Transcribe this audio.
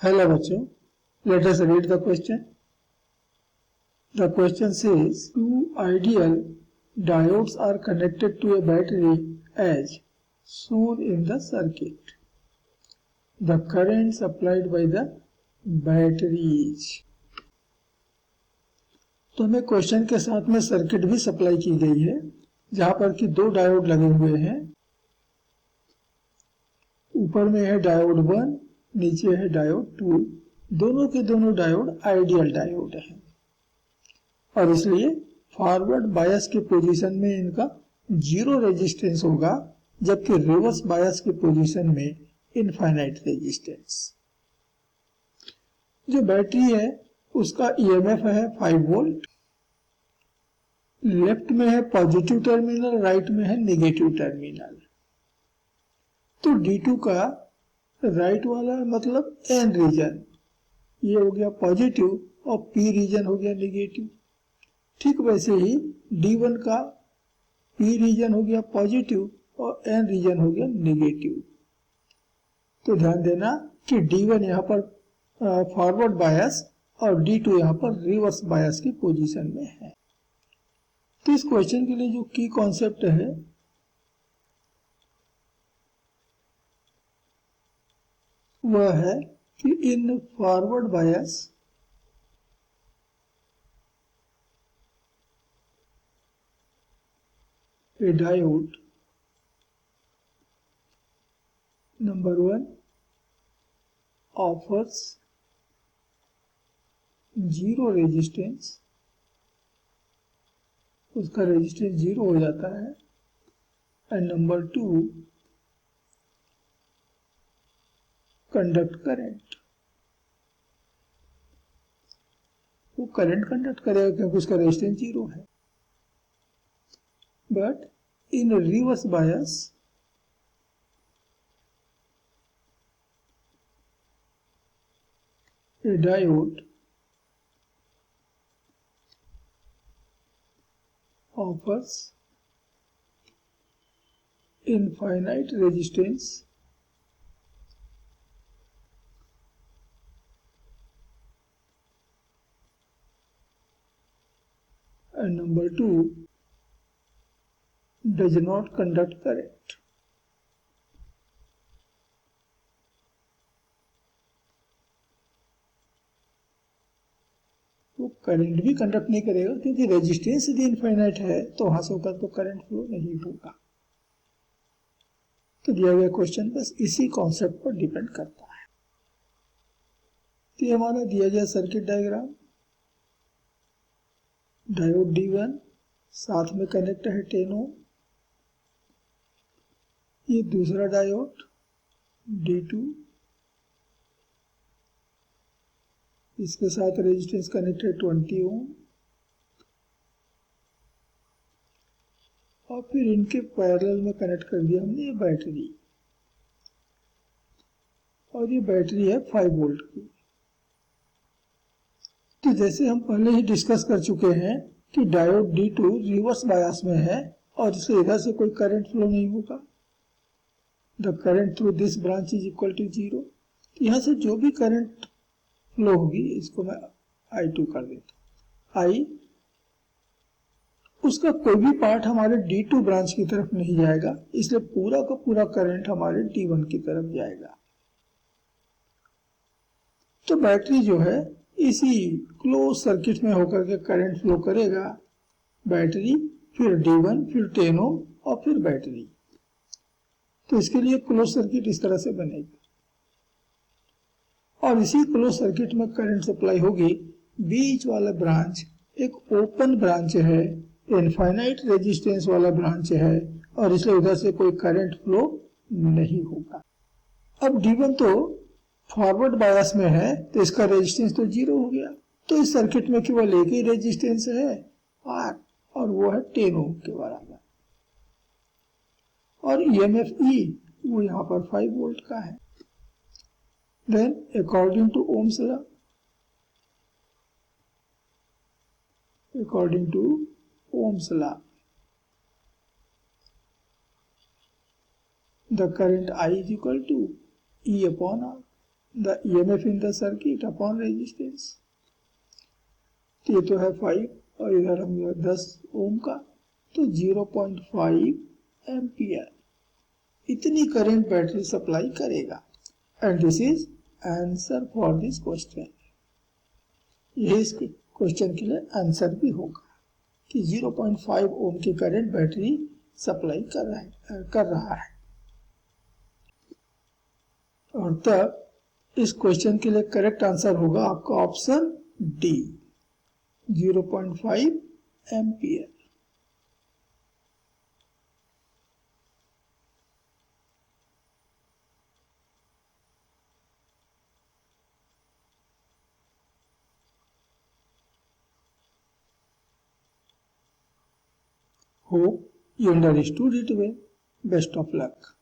Hello बच्चों, let us read the question. The question says, two ideal diodes are connected to a battery as shown in the circuit. The current supplied by the batteries. तो हमें question के साथ में circuit भी supply की गई है, जहां पर कि दो डायोड लगे हुए हैं. ऊपर में है डायोड 1, नीचे है डायोड 2. दोनों के दोनों डायोड आइडियल डायोड हैं और इसलिए फॉरवर्ड बायस की पोजीशन में इनका जीरो रेजिस्टेंस होगा, जबकि रिवर्स बायस की पोजीशन में इनफाइनाइट रेजिस्टेंस. जो बैटरी है उसका ईएमएफ है 5 वोल्ट. लेफ्ट में है पॉजिटिव टर्मिनल, राइट में है नेगेटिव टर्मिनल. तो D2 का राइट वाला मतलब एन रीजन, ये हो गया पॉजिटिव और पी रीजन हो गया नेगेटिव. ठीक वैसे ही D1 का पी रीजन हो गया पॉजिटिव और एन रीजन हो गया नेगेटिव. तो ध्यान देना कि D1 यहाँ पर फॉरवर्ड बायस और D2 यहाँ पर रिवर्स बायस की पोजीशन में है. तो इस क्वेश्चन के लिए जो की कॉन्सेप्ट है वह है कि in forward bias a diode number 1 offers zero resistance, उसका रेजिस्टेंस जीरो हो जाता है. एंड नंबर 2 कंडक्ट करंट, वो करंट कंडक्ट करेगा क्योंकि उसका रेजिस्टेंस जीरो है. But in reverse bias a diode offers infinite resistance and number 2 does not conduct current. वो करंट भी कंडक्ट नहीं करेगा क्योंकि रेजिस्टेंस यदि इनफाइनाइट है तो वहां से होकर तो करंट फ्लो नहीं होगा. तो दिया गया क्वेश्चन बस इसी कॉन्सेप्ट पर डिपेंड करता है. तो ये हमारा दिया गया सर्किट डायग्राम. डायोड D1 साथ में कनेक्ट है 10 ओम. ये दूसरा डायोड D2, इसके साथ रेजिस्टेंस कनेक्ट है 20 ओम और फिर इनके पैरेलल में कनेक्ट कर दिया हमने ये बैटरी, और ये बैटरी है 5 वोल्ट की. तो जैसे हम पहले ही डिस्कस कर चुके हैं कि डायोड D2 रिवर्स बायस में है और इससे इधर से कोई करंट फ्लो नहीं होगा. The current through this branch is equal to zero. यहां से जो भी करंट फ्लो होगी, इसको मैं I2 कर देता हूं. I उसका कोई भी पार्ट हमारे D2 ब्रांच की तरफ नहीं जाएगा, इसलिए पूरा का पूरा करंट हमारे D1 की तरफ जाएगा. तो बैटरी जो है इसी क्लोज सर्किट में होकर के करंट फ्लो करेगा. बैटरी, फिर D1, फिर 10 ओम और फिर बैटरी. तो इसके लिए क्लोज सर्किट इस तरह से बनेगा और इसी क्लोज सर्किट में करंट सप्लाई होगी. बीच वाला ब्रांच एक ओपन ब्रांच है, इनफाइनाइट रेजिस्टेंस वाला ब्रांच है और इसलिए उधर से कोई करंट फ्लो नहीं होगा. अब D1 तो फॉरवर्ड बायस में है तो इसका रेजिस्टेंस तो जीरो हो गया. तो इस सर्किट में केवल एक ही रेजिस्टेंस है R और वो है 10 ओम के बराबर. और EMF E वो यहाँ पर 5 वोल्ट का है. Then according to Ohm's law, the current I is equal to E upon R. The EMF in the circuit upon resistance. तो ये तो है 5 और इधर हम 10 ओम का, तो 0.5 एम्पियर इतनी करंट बैटरी सप्लाई करेगा। And this is answer for this question. यही इस क्वेश्चन के लिए आंसर भी होगा कि 0.5 ओम की करंट बैटरी सप्लाई कर रहा है। और तब इस क्वेश्चन के लिए करेक्ट आंसर होगा आपका option D, 0.5 ampere. Hope you understood it well. Best of luck.